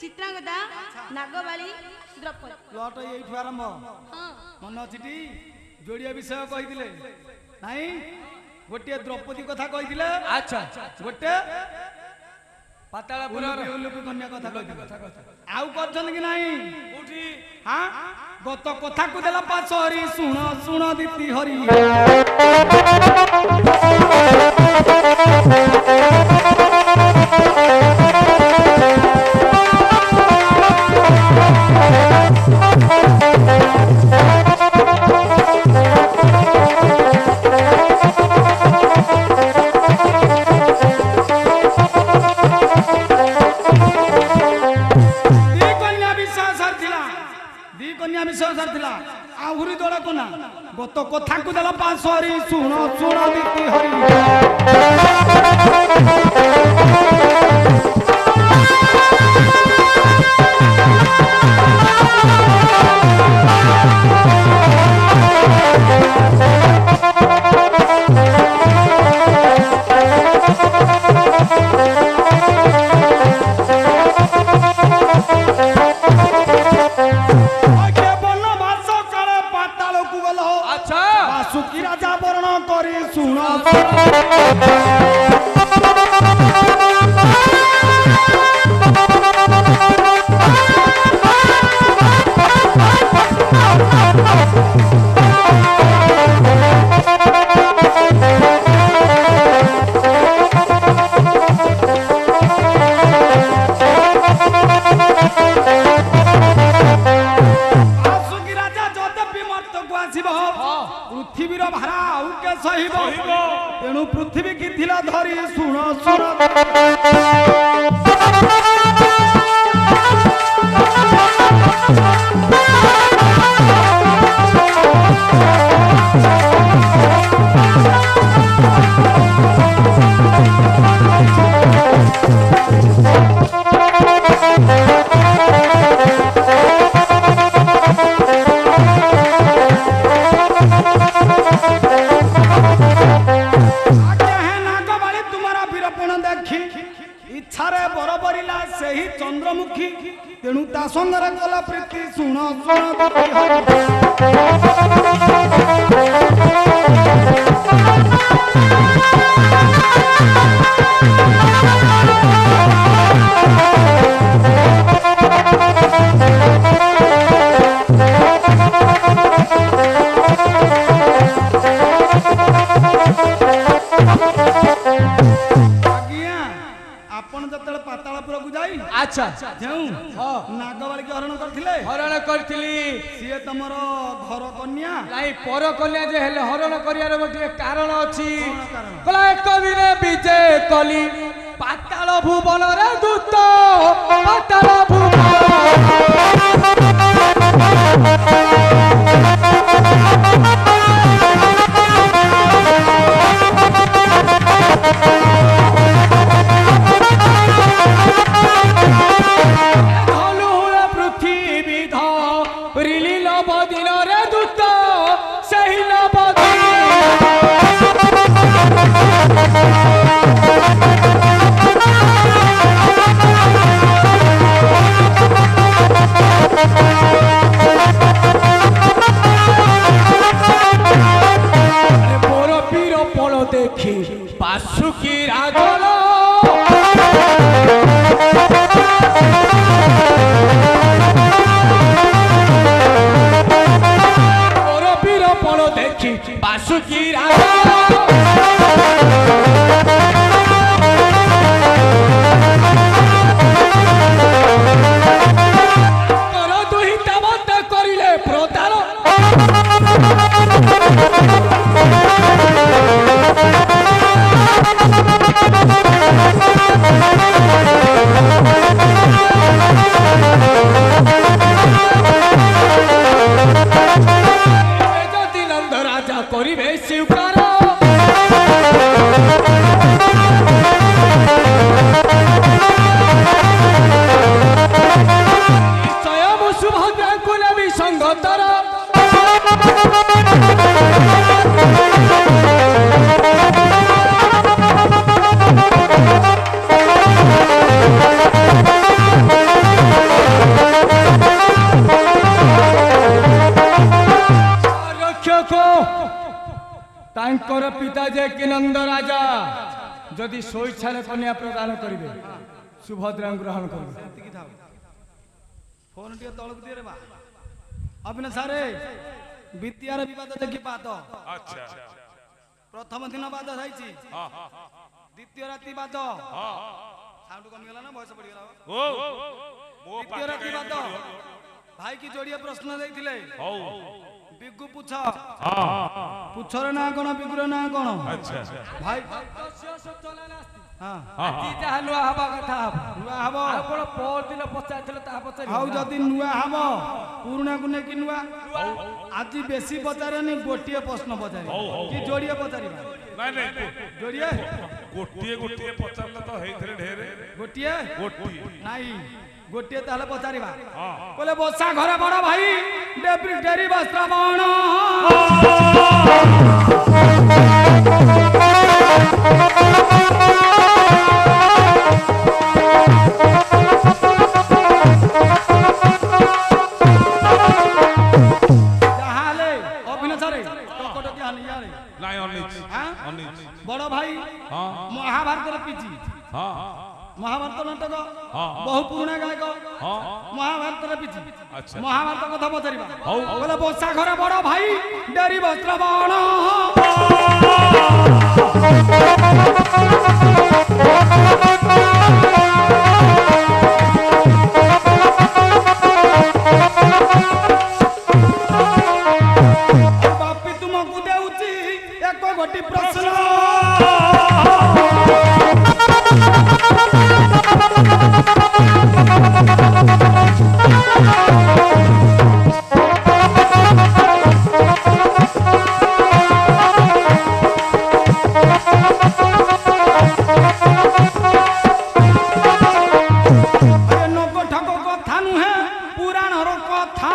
चित्रांगदा नागबाली द्रौपदी प्लट एठू आरंभ मन अच्छी जोड़िया विषय कही नाई गोटे द्रौपदी कथा कही अच्छा गोटे पातालपुर कन्या कथा आउ कर कि नहीं हाँ गत कथा को देला पाछ हरी सुण सुण दीप्ति हरी आहुरी दौड़ा को ना गत कथा को देला पाछ हरी सुण सुण दीप्ति हरी सुखी राजा वर्ण करी सुण पृथ्वीर भारा आउके सहिब तेणु पृथ्वी की थिला धरी सुण सुण इच्छारे बरबरिला से ही चंद्रमुखी तेणु ता संगरे कला प्रीति सुण पातालपुर को जाई अच्छा नागबाली के हरण करथिले सी तमर घर कन्या नहीं पर कन्या जे हेले हरण करियार गोटे कारण अछि कला एक दिन विजय कली पाताल भुवन रे दूत पाताल ତାଙ୍କର ପିତା ଯେ କି ନନ୍ଦ ରାଜା ଯଦି ସ୍ୱଇଚ୍ଛାରେ କନ୍ୟା ପ୍ରଦାନ କରିବେ ସୁଭଦ୍ରାଙ୍କୁ ଗ୍ରହଣ କରିବେ। ସେତିକି ଥାଉ। ଫୋନ ଟିକେ ତଳକୁ ଦିଅ ରେ ବା। ଅଭିନୟ ସାରେ ବିଦ୍ୟାର ବିବାଦ ଦେଖି ପାଦ। ଆଚ୍ଛା ପ୍ରଥମ ଦିନ ବାଦ ହେଇଛି, ହଁ ଦ୍ୱିତୀୟ ରାତି ବାଦ। ସାଉଣ୍ଡ କମିଗଲା ନା ବୟସ ବଢିଗଲା? ଓ ମୋ ଦ୍ୱିତୀୟ ରାତି ବାଦ। ଭାଇ କି ଯୋଡ଼ିଏ ପ୍ରଶ୍ନ ଦେଇଥିଲେ, ହଉ ବିଗୁ ପୁଛ। ହଁ ପୁଛର ନାଁ କଣ, ବିଗୁର ନାଁ କଣ? ଆଚ୍ଛା ଭାଇ ହଁ ଆଜି ଯାହା ନୂଆ ହବା କଥା ହବ। ନୂଆ ହବ। ଆଉ କଣ ପରଦିନ ପଚାରିଥିଲେ ତାହା ପଚାରିବ? ଆଉ ଯଦି ନୂଆ ହବ ପୁରୁଣାକୁ ନେଇକି ନୂଆ। ଆଜି ବେଶୀ ପଚାରେନି, ଗୋଟିଏ ପ୍ରଶ୍ନ ପଚାରିବା କି ଯୋଡ଼ିଏ ପଚାରିବା? ନାଇଁ ନାଇଁ ଯୋଡ଼ିଏ ଗୋଟିଏ ଗୋଟିଏ ପଚାରିଲେ ତ ହେଇଥିଲେ ଢେରେ। ଗୋଟିଏ ଗୋଟିଏ ନାଇଁ, ଗୋଟିଏ ତାହେଲେ ପଚାରିବା। ବୋଲେ ବସା ଘରେ ବଡ ଭାଇ ଡେରି ବସ୍ତ୍ର ବଣ। ଯାହାଲେ ଅଭିନେତାରେ ଟକଟକି ହାନି ଯାରେ। ନାଇଁ ଅନିଚି ହାଁ? ଅନିଚି ବଡ ଭାଇ ହଁ ମହାଭାରତର ପିଛି। ହଁ ମହାଭାରତ ନାଟକ ହଁ। ବହୁ ପୁରୁଣା ଗାୟକ। ହଁ ମହାଭାରତର ପିଛି। ଆଚ୍ଛା ମହାଭାରତ କଥା ପଚାରିବା। ହଉ ବୋଲେ ବସା ଘରେ ବଡ ଭାଇ ଡେରି ବସ୍ତ୍ର ବଣ। ବାପି ତୁମକୁ ଦେଉଛି ଏକ ଗୋଟି ପ୍ରଶ୍ନ। ନବ ଠକ କଥା ନୁହେଁ, ପୁରାଣର କଥା।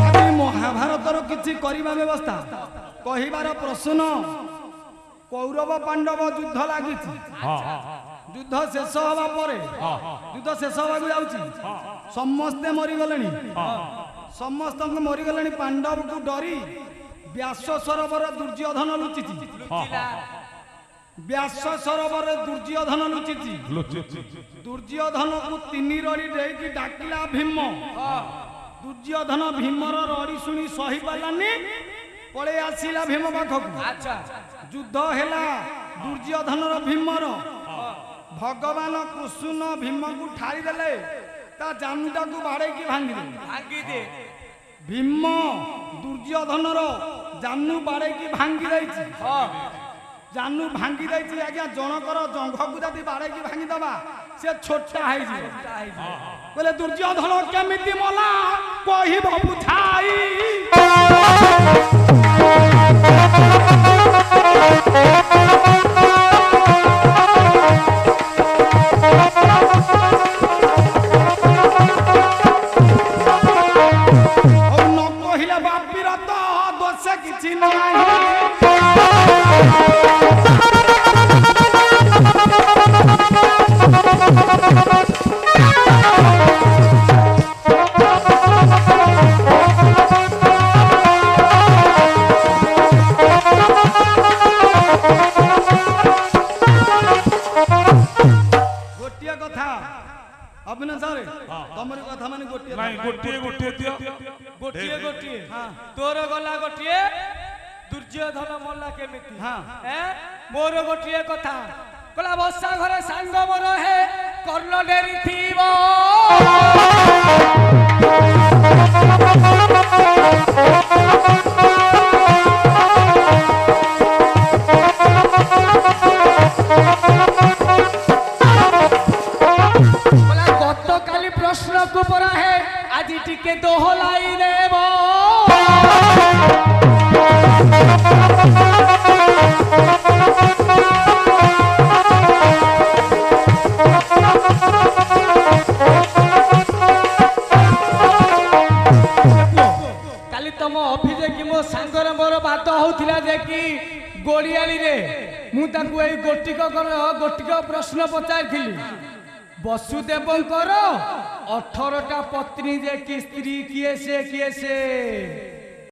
ଆଜି ମହାଭାରତର କିଛି କରିବା ବ୍ୟବସ୍ଥା କହିବାର ପ୍ରଶ୍ନ। କୌରବ ପାଣ୍ଡବ ଯୁଦ୍ଧ ଲାଗିଛି। ଯୁଦ୍ଧ ଶେଷ ହବା ପରେ, ଯୁଦ୍ଧ ଶେଷ ହବାକୁ ଯାଉଛି, ସମସ୍ତେ ମରିଗଲେଣି। ସମସ୍ତଙ୍କୁ ମରିଗଲେଣି। ପାଣ୍ଡବକୁ ଡରି ବ୍ୟାସ ସରୋବର ଦୁର୍ଯ୍ୟୋଧନ ଲୁଚିଛି। ବ୍ୟାସ ସରୋବରରେ ଦୁର୍ଯ୍ୟୋଧନ ଲୁଚିଛି। ଦୁର୍ଯ୍ୟୋଧନକୁ 3 ରଡ଼ି ଦେଇକି ଡାକିଲା ଭୀମ। ଦୁର୍ଯ୍ୟୋଧନ ଭୀମର ରଡ଼ି ଶୁଣି ସହି ପାରିଲାନି, ପଳେଇ ଆସିଲା ଭୀମ ପାଖକୁ। ଯୁଦ୍ଧ ହେଲା ଦୁର୍ଯ୍ୟୋଧନର ଭୀମର। ଭଗବାନ କୃଷ୍ଣ ଭୀମକୁ ଠାରିଦେଲେ, ତା ଜାନୁଟାକୁ ବାଡ଼େଇକି ଭାଙ୍ଗିଦେଲେ। ଭୀମ ଦୁର୍ଯ୍ୟୋଧନର ଜାନୁ ବାଡ଼େଇକି ଭାଙ୍ଗି ଦେଇଛି। ଜାନୁ ଭାଙ୍ଗି ଦେଇଛି ଆଜ୍ଞା। ଜଣକର ଜଙ୍ଘକୁ ଯଦି ବାଡ଼େଇକି ଭାଙ୍ଗିଦବା, ସେ ଛୋଟା ହେଇଯିବ। ବୋଲେ ଦୁର୍ଯ୍ୟୋଧନ କେମିତି ମଲା କହିବ ବୁଝାଇ। ନ କହିଲେ ବାପିର ତ ଦୋଷ କିଛି ନାହିଁ। ଗୋଟିଏ କଥା ଅଭିନୟ ସାର୍, ତମରି କଥା ମାନେ ଗୋଟିଏ। ନାଇଁ ଗୋଟିଏ ଗୋଟିଏ ଦିଅ। ଗୋଟିଏ ଗୋଟିଏ ତୋର ଗଲା ଗୋଟିଏ, ଦୁର୍ଯ୍ୟୋଧନ ମଲା କେମିତି? ମୋର ଗୋଟିଏ କଥା କହିଲା, ବସା ଘରେ ସାଙ୍ଗ ମୋର ହେ କର୍ଣ୍ଣ ଡେରି ଥିବ। ଗତକାଲି ପ୍ରଶ୍ନକୁ ପରା ହେ ଆଜି ଟିକେ ଦୋହଲାଇ ଦେବ। ଓଳିଆଳିରେ ମୁଁ ତାଙ୍କୁ ଏଇ ଗୋଟିକ ପ୍ରଶ୍ନ ପଚାରିଥିଲି। ବସୁଦେବଙ୍କର 18ଟା ପତ୍ନୀ ଯେ କି ସ୍ତ୍ରୀ କିଏ ସେ